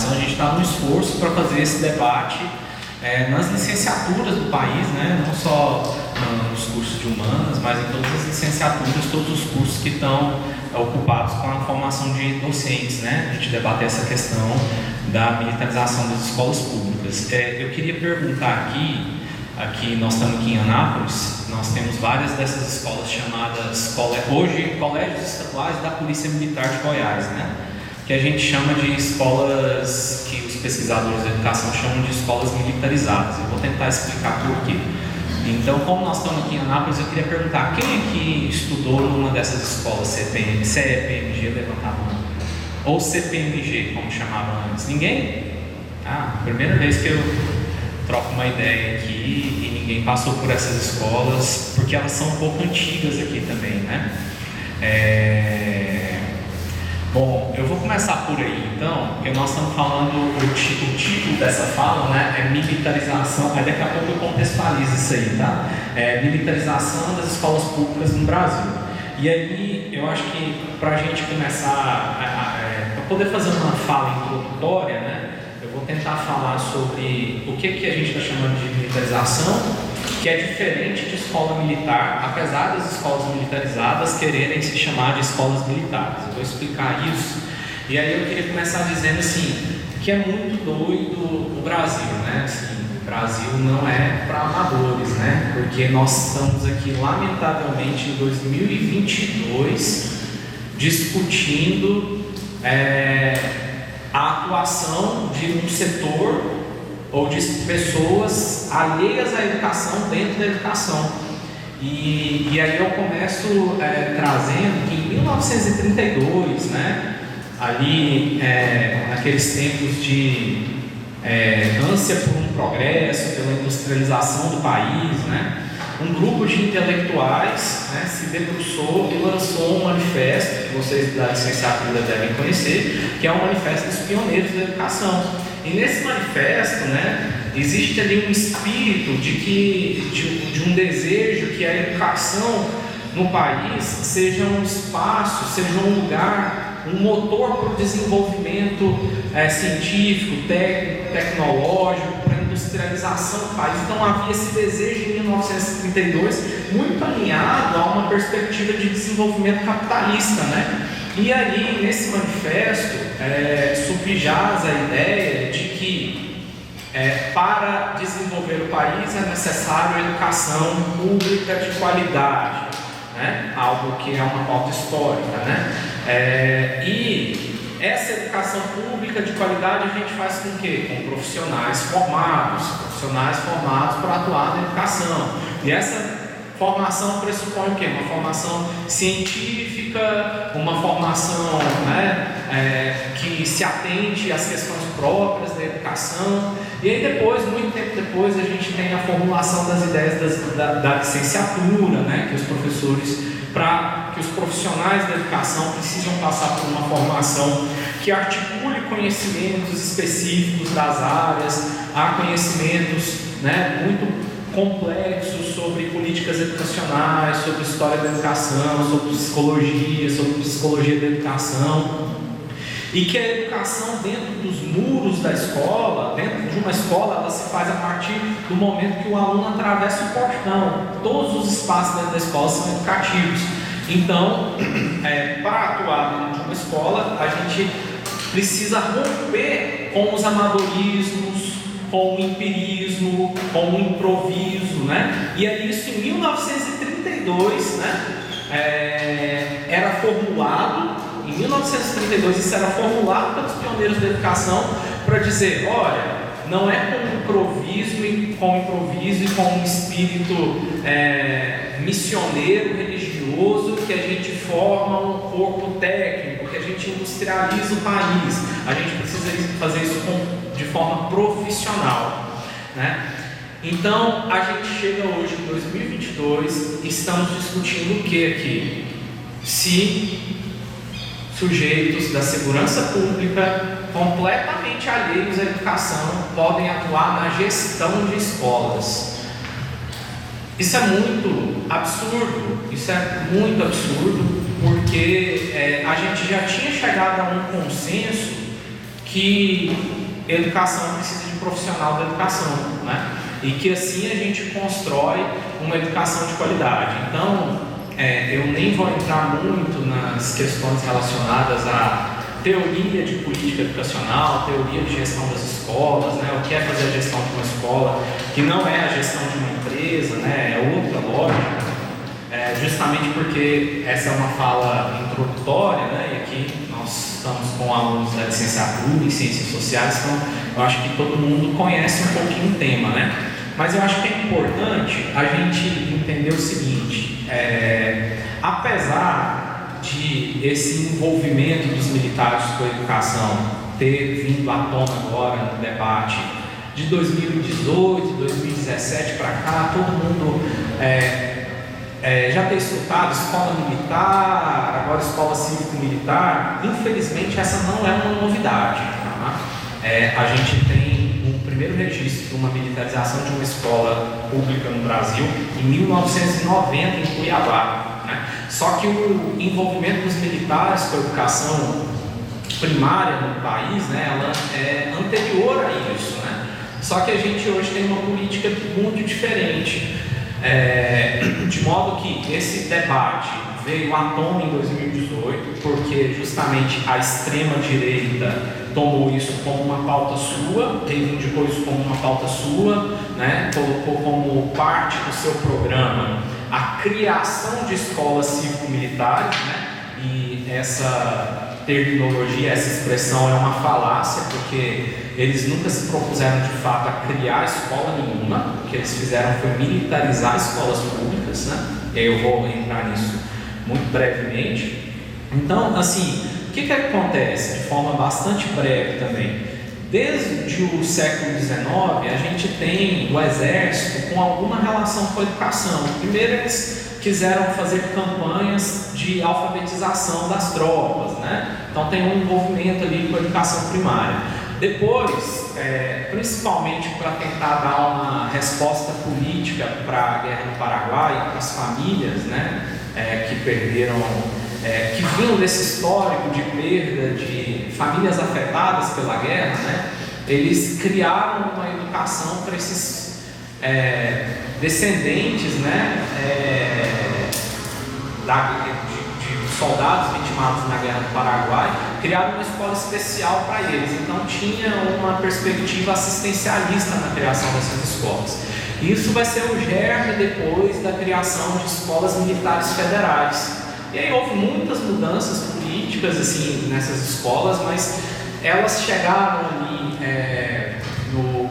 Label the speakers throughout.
Speaker 1: militarização, a gente está no esforço para fazer esse debate nas licenciaturas do país, né? Não só nos cursos de humanas, mas em todas as licenciaturas, todos os cursos que estão ocupados com a formação de docentes, né? A gente debater essa questão da militarização das escolas públicas. Eu queria perguntar aqui nós estamos aqui em Anápolis, nós temos várias dessas escolas chamadas, hoje, Colégios Estaduais da Polícia Militar de Goiás, né? Que a gente chama de escolas, que os pesquisadores da educação chamam de escolas militarizadas. Eu vou tentar explicar por quê. Então, como nós estamos aqui em Anápolis, eu queria perguntar, quem aqui estudou numa dessas escolas CEPMG, levanta a mão, ou CPMG, como chamava antes? Ninguém? Primeira vez que eu troco uma ideia aqui e ninguém passou por essas escolas, porque elas são um pouco antigas aqui também, né? Bom, eu vou começar por aí então, porque nós estamos falando, o título dessa fala, né, é militarização, mas daqui a pouco eu contextualizo isso aí, tá? Militarização das escolas públicas no Brasil. E aí, eu acho que para a gente começar, para poder fazer uma fala introdutória, né, eu vou tentar falar sobre o que a gente está chamando de militarização, que é diferente de escola militar, apesar das escolas militarizadas quererem se chamar de escolas militares. Eu vou explicar isso. E aí eu queria começar dizendo assim, que é muito doido o Brasil, né? Assim, o Brasil não é para amadores, né? Porque nós estamos aqui, lamentavelmente, em 2022, discutindo a atuação de um setor ou de pessoas alheias à educação dentro da educação. E aí eu começo trazendo que em 1932, né, ali naqueles tempos de ânsia por um progresso, pela industrialização do país, né, um grupo de intelectuais, né, se debruçou e lançou um manifesto, que vocês da licenciatura devem conhecer, que é o Manifesto dos Pioneiros da Educação. E nesse manifesto, né, existe ali um espírito de um desejo que a educação no país seja um espaço, seja um lugar, um motor para o desenvolvimento científico, técnico, tecnológico, para a industrialização do país. Então havia esse desejo em 1932, muito alinhado a uma perspectiva de desenvolvimento capitalista, né? E aí, nesse manifesto, subjaz a ideia de que para desenvolver o país é necessário a educação pública de qualidade, né? Algo que é uma pauta histórica, né? E essa educação pública de qualidade a gente faz com o quê? Com profissionais formados para atuar na educação. E essa formação pressupõe o quê? Uma formação científica, uma formação, né, que se atente às questões próprias da educação. E aí depois, muito tempo depois, a gente tem a formulação das ideias da licenciatura, né, que os profissionais da educação precisam passar por uma formação que articule conhecimentos específicos das áreas, há conhecimentos, né, muito complexos sobre políticas educacionais, sobre história da educação, sobre psicologia da educação, e que a educação dentro dos muros da escola, dentro de uma escola, ela se faz a partir do momento que o aluno atravessa o portão. Todos os espaços dentro da escola são educativos. Então, para atuar dentro de uma escola, a gente precisa romper com os amadorismos, com o empirismo, com o improviso, né? E aí isso em 1932, né, era formulado, em 1932 isso era formulado pelos pioneiros da educação para dizer, olha, não é com improviso e com um espírito missioneiro, religioso, que a gente forma um corpo técnico, que a gente industrializa o país. A gente precisa fazer isso de forma profissional, né? Então, a gente chega hoje em 2022 e estamos discutindo o que aqui? Se sujeitos da segurança pública completamente alheios à educação podem atuar na gestão de escolas. Isso é muito absurdo, porque a gente já tinha chegado a um consenso que educação precisa de profissional da educação, né? E que assim a gente constrói uma educação de qualidade. Então, eu nem vou entrar muito nas questões relacionadas à teoria de política educacional, teoria de gestão das escolas, né? O que é fazer a gestão de uma escola, que não é a gestão de uma empresa, né? É outra lógica, justamente porque essa é uma fala introdutória, né? E aqui nós estamos com alunos da licenciatura em Ciências Sociais, então eu acho que todo mundo conhece um pouquinho o tema, né? Mas eu acho que é importante a gente entender o seguinte, apesar de esse envolvimento dos militares com a educação ter vindo à tona agora no debate de 2018, 2017 para cá, todo mundo já ter escutado escola militar, agora escola cívico-militar. Infelizmente essa não é uma novidade, tá? A gente tem um primeiro registro de uma militarização de uma escola pública no Brasil em 1990 em Cuiabá. Só que o envolvimento dos militares com a educação primária no país, né, ela é anterior a isso, né? Só que a gente hoje tem uma política muito diferente, de modo que esse debate veio à tona em 2018, porque justamente a extrema-direita tomou isso como uma pauta sua, reivindicou isso como uma pauta sua, né? Colocou como parte do seu programa a criação de escolas cívico-militares, né? E essa terminologia, essa expressão é uma falácia, porque eles nunca se propuseram de fato a criar escola nenhuma. O que eles fizeram foi militarizar escolas públicas, né? E aí eu vou entrar nisso muito brevemente. Então, assim, o que acontece de forma bastante breve também? Desde o século XIX, a gente tem o exército com alguma relação com a educação. Primeiro, eles quiseram fazer campanhas de alfabetização das tropas, né? Então tem um envolvimento ali com a educação primária. Depois, principalmente para tentar dar uma resposta política para a guerra no Paraguai, para as famílias, né, que perderam, que vinham desse histórico de perda de famílias afetadas pela guerra, né, eles criaram uma educação para esses descendentes, né, de soldados vitimados na guerra do Paraguai, criaram uma escola especial para eles. Então tinha uma perspectiva assistencialista na criação dessas escolas. Isso vai ser o germe depois da criação de escolas militares federais. E aí houve muitas mudanças políticas assim nessas escolas, mas elas chegaram ali,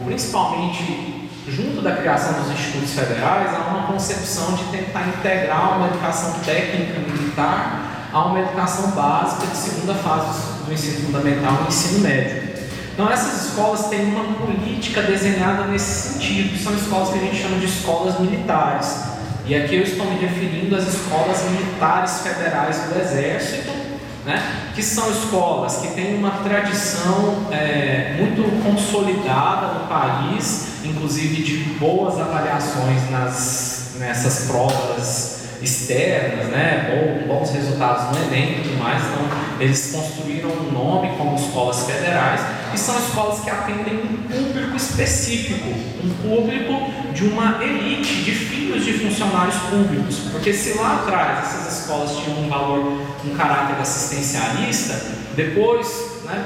Speaker 1: principalmente junto da criação dos institutos federais, a uma concepção de tentar integrar uma educação técnica militar a uma educação básica de segunda fase do ensino fundamental e ensino médio. Então essas escolas têm uma política desenhada nesse sentido, são escolas que a gente chama de escolas militares. E aqui eu estou me referindo às escolas militares federais do Exército, né, que são escolas que têm uma tradição muito consolidada no país, inclusive de boas avaliações nessas provas externas, né, bons resultados no Enem e tudo mais. Então eles construíram um nome como escolas federais, e são escolas que atendem um público específico, um público de uma elite de filhos de funcionários públicos, porque se lá atrás essas escolas tinham um caráter assistencialista, depois, né,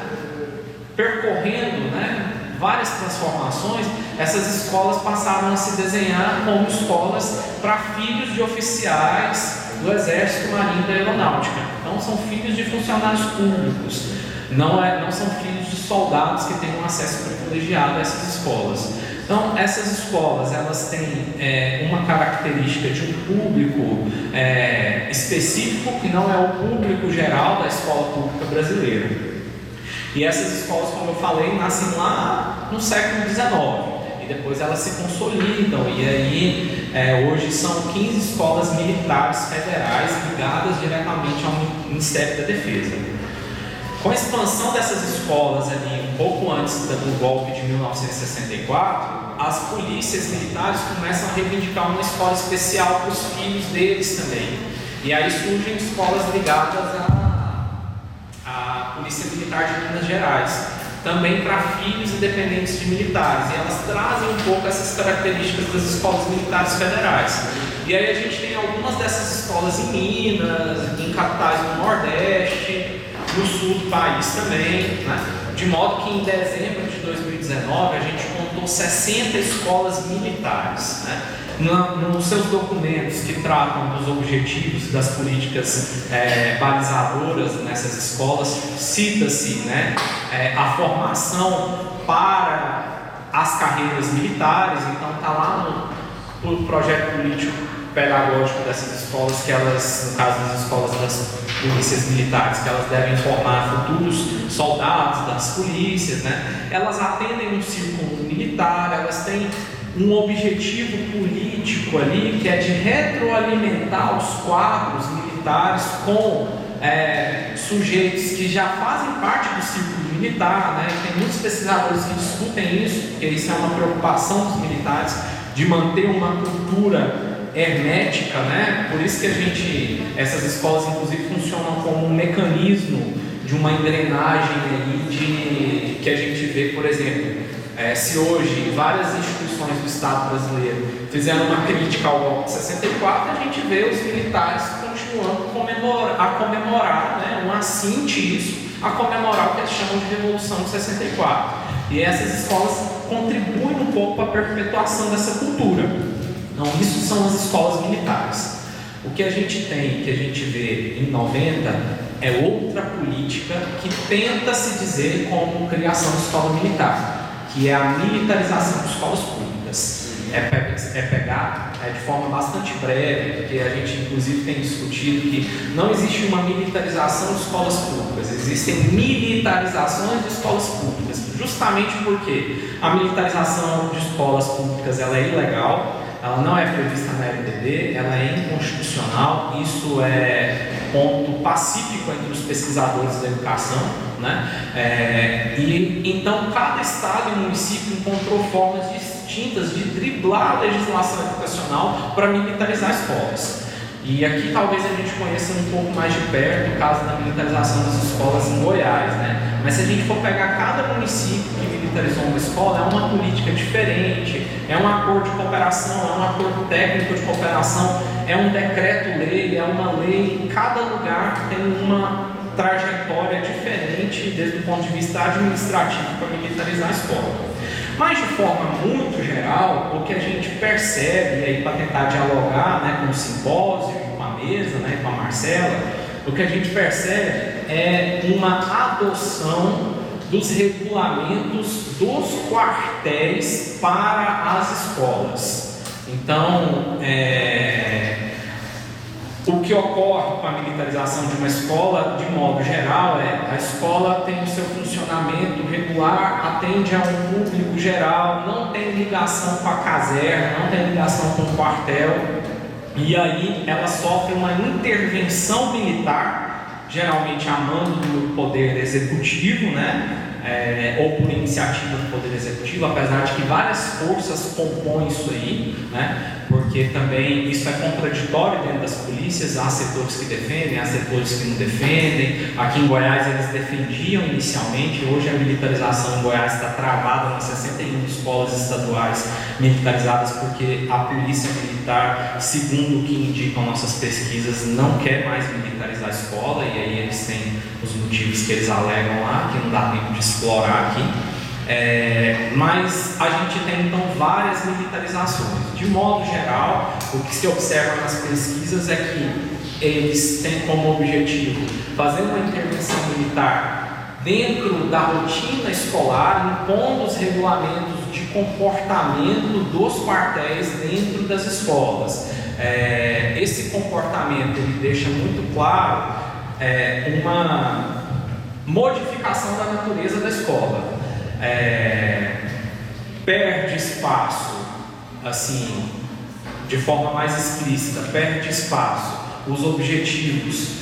Speaker 1: percorrendo, né, várias transformações, essas escolas passaram a se desenhar como escolas para filhos de oficiais do Exército, Marinha e da Aeronáutica. Então são filhos de funcionários públicos, não são filhos de soldados que têm um acesso privilegiado a essas escolas. Então essas escolas, elas têm uma característica de um público específico, que não é o público geral da escola pública brasileira. E essas escolas, como eu falei, nascem lá no século XIX, e depois elas se consolidam, e aí hoje são 15 escolas militares federais ligadas diretamente ao Ministério da Defesa. Com a expansão dessas escolas ali, um pouco antes do golpe de 1964, as polícias militares começam a reivindicar uma escola especial para os filhos deles também. E aí surgem escolas ligadas à Polícia Militar de Minas Gerais. também para filhos e dependentes de militares, e elas trazem um pouco essas características das escolas militares federais. E aí a gente tem algumas dessas escolas em Minas, em capitais do Nordeste, no sul do país também, né? De modo que em dezembro de 2019 a gente contou 60 escolas militares, né? Nos seus documentos que tratam dos objetivos e das políticas balizadoras nessas escolas, cita-se, né, a formação para as carreiras militares. Então está lá no projeto político pedagógico dessas escolas, que elas, no caso das escolas das polícias militares, que elas devem formar futuros soldados das polícias, né? Elas atendem um círculo militar, elas têm um objetivo político ali, que é de retroalimentar os quadros militares com sujeitos que já fazem parte do círculo militar, né? Tem muitos pesquisadores que discutem isso, porque isso é uma preocupação dos militares, de manter uma cultura hermética, né? Por isso que essas escolas inclusive funcionam como um mecanismo de uma engrenagem aí que a gente vê, por exemplo, se hoje várias instituições do Estado brasileiro fizeram uma crítica ao golpe de 64, a gente vê os militares continuando a comemorar, né? Um assinte isso, a comemorar o que eles chamam de Revolução de 64. E essas escolas contribuem um pouco para a perpetuação dessa cultura. Então, isso são as escolas militares. O que a gente tem, que a gente vê em 90, é outra política que tenta se dizer como criação de escola militar, que é a militarização de escolas públicas. Pegar de forma bastante breve, porque a gente inclusive tem discutido que não existe uma militarização de escolas públicas, existem militarizações de escolas públicas, justamente porque a militarização de escolas públicas ela é ilegal, ela não é prevista na LDB, ela é inconstitucional. Isso é ponto pacífico entre os pesquisadores da educação, né? E então cada estado e município encontrou formas distintas de driblar a legislação educacional para militarizar escolas. E aqui talvez a gente conheça um pouco mais de perto o caso da militarização das escolas em Goiás, né? Mas se a gente for pegar cada município que militarizou uma escola, é uma política diferente, é um acordo de cooperação, é um acordo técnico de cooperação, é um decreto-lei, é uma lei. Cada lugar tem uma trajetória diferente desde o ponto de vista administrativo para militarizar a escola. Mas de forma muito geral, o que a gente percebe, aí para tentar dialogar, né, com o simpósio, com a mesa, né, com a Marcela, o que a gente percebe é uma adoção dos regulamentos dos quartéis para as escolas. Então, o que ocorre com a militarização de uma escola, de modo geral, a escola tem o seu funcionamento regular, atende a um público geral, não tem ligação com a caserna, não tem ligação com o quartel, e aí ela sofre uma intervenção militar, geralmente a mando do poder executivo, né? Ou por iniciativa do Poder Executivo, apesar de que várias forças compõem isso aí, né? Porque também isso é contraditório dentro das polícias, há setores que defendem, há setores que não defendem. Aqui em Goiás eles defendiam inicialmente, hoje a militarização em Goiás está travada nas 61 escolas estaduais militarizadas, porque a polícia militar, segundo o que indicam nossas pesquisas, não quer mais militarizar a escola, e aí eles têm os motivos que eles alegam lá, que não dá tempo de explorar aqui. Mas a gente tem então várias militarizações. De modo geral, o que se observa nas pesquisas é que eles têm como objetivo fazer uma intervenção militar dentro da rotina escolar, impondo os regulamentos de comportamento dos quartéis dentro das escolas. Esse comportamento ele deixa muito claro uma modificação da natureza da escola. Perde espaço, assim, de forma mais explícita, perde espaço os objetivos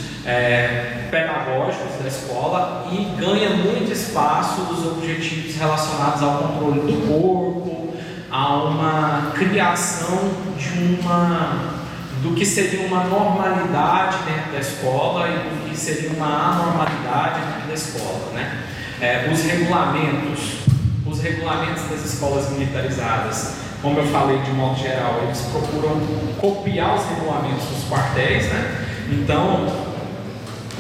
Speaker 1: pedagógicos da escola e ganha muito espaço os objetivos relacionados ao controle do corpo, a uma criação do que seria uma normalidade dentro da escola e do que seria uma anormalidade dentro da escola, né? Os regulamentos das escolas militarizadas, como eu falei de modo geral, eles procuram copiar os regulamentos dos quartéis, né? Então,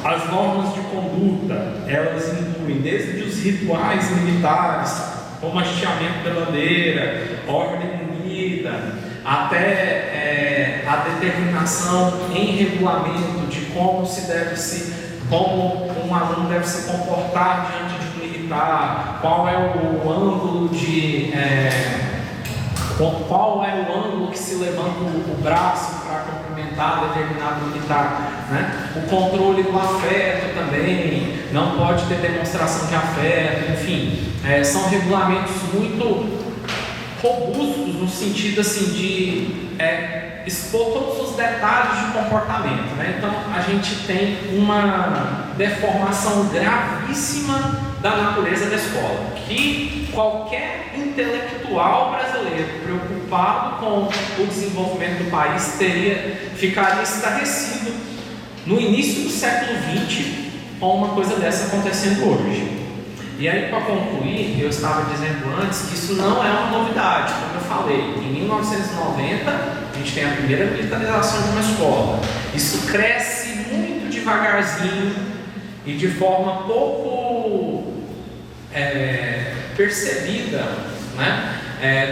Speaker 1: as normas de conduta, elas incluem desde os rituais militares, como hasteamento da bandeira, ordem unida, até a determinação em regulamento de como um aluno deve se comportar diante de um militar, qual é o ângulo que se levanta o braço para cumprimentar determinado militar, né? O controle do afeto também, não pode ter demonstração de afeto, enfim, são regulamentos muito robustos no sentido assim de expor todos os detalhes de comportamento, né? Então a gente tem uma deformação gravíssima da natureza da escola, que qualquer intelectual brasileiro preocupado com o desenvolvimento do país ficaria estarrecido no início do século XX com uma coisa dessa acontecendo hoje. E aí, para concluir, eu estava dizendo antes que isso não é uma novidade, como eu falei. Em 1990, a gente tem a primeira militarização de uma escola. Isso cresce muito devagarzinho e de forma pouco percebida, né?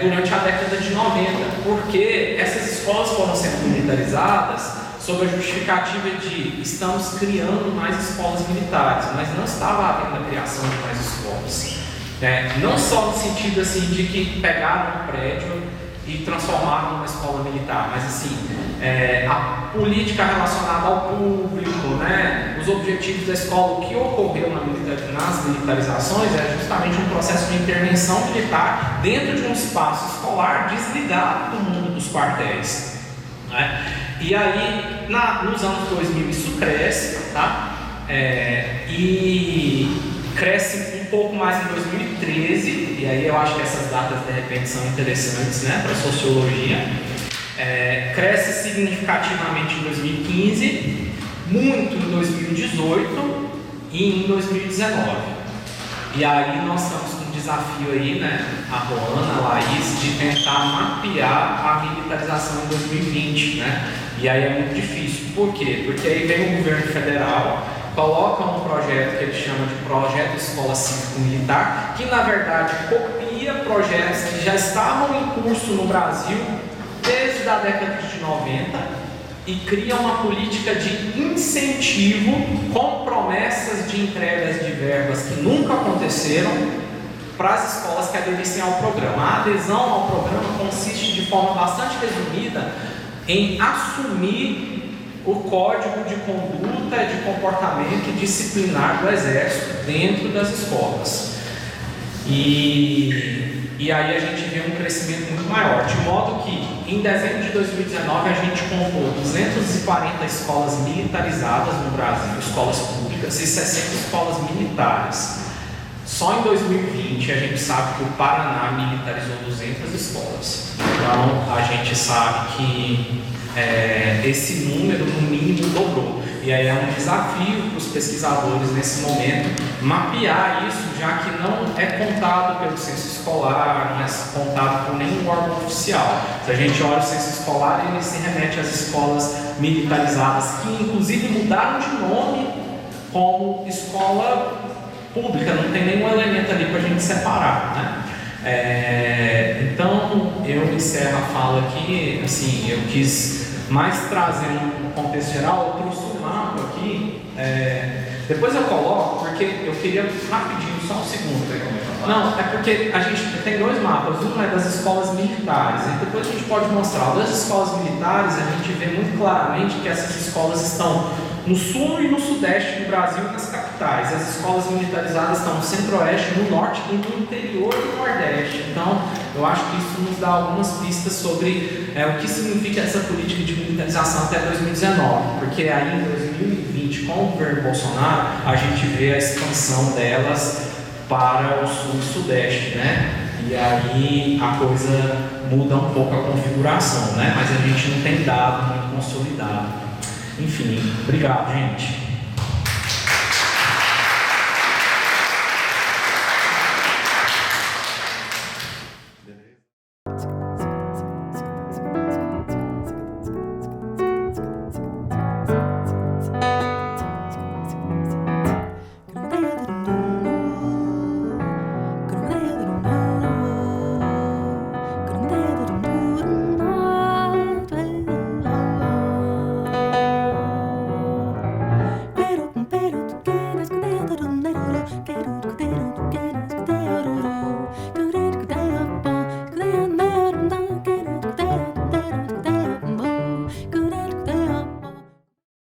Speaker 1: Durante a década de 90, porque essas escolas foram sendo militarizadas sob a justificativa de estamos criando mais escolas militares, mas não estava havendo a criação de mais escolas. Não só no sentido assim de que pegaram um prédio e transformaram numa escola militar, mas assim, a política relacionada ao público, né, os objetivos da escola, o que ocorreu nas militarizações é justamente um processo de intervenção militar dentro de um espaço escolar desligado do mundo dos quartéis, né? E aí, nos anos 2000 isso cresce, tá? E cresce um pouco mais em 2013, e aí eu acho que essas datas de repente são interessantes, né, para a sociologia. Cresce significativamente em 2015, muito em 2018 e em 2019. E aí nós estamos com um desafio aí, né, a Roana, a Laís, de tentar mapear a militarização em 2020, né? E aí é muito difícil. Por quê? Porque aí vem o governo federal, coloca um projeto que ele chama de Projeto Escola Cívico-Militar, que na verdade copia projetos que já estavam em curso no Brasil desde a década de 90 e cria uma política de incentivo com promessas de entregas de verbas que nunca aconteceram para as escolas que aderissem ao programa. A adesão ao programa consiste de forma bastante resumida em assumir o código de conduta, de comportamento disciplinar do Exército dentro das escolas. E aí a gente vê um crescimento muito maior, de modo que em dezembro de 2019 a gente contou 240 escolas militarizadas no Brasil, escolas públicas, e 60 escolas militares. Só em 2020 a gente sabe que o Paraná militarizou 200 escolas. Então a gente sabe que esse número no mínimo dobrou. E aí é um desafio para os pesquisadores nesse momento mapear isso, já que não é contado pelo censo escolar, não é contado por nenhum órgão oficial. Se a gente olha o censo escolar, ele se remete às escolas militarizadas, que inclusive mudaram de nome como escola pública, não tem nenhum elemento ali para a gente separar, né? Então eu encerro a fala aqui, assim, eu quis mais trazer um contexto geral, eu trouxe um mapa aqui, depois eu coloco, porque eu queria rapidinho, só um segundo. Não, é porque a gente tem dois mapas, um é das escolas militares, e depois a gente pode mostrar. Das escolas militares, a gente vê muito claramente que essas escolas estão no sul e no sudeste do Brasil e nas capitais. As escolas militarizadas estão no centro-oeste, no norte e no interior do nordeste. Então, eu acho que isso nos dá algumas pistas sobre o que significa essa política de militarização até 2019. Porque aí em 2020, com o governo Bolsonaro, a gente vê a expansão delas para o sul e sudeste, né? E aí a coisa muda um pouco a configuração, né? Mas a gente não tem dado muito consolidado. Enfim, obrigado, gente.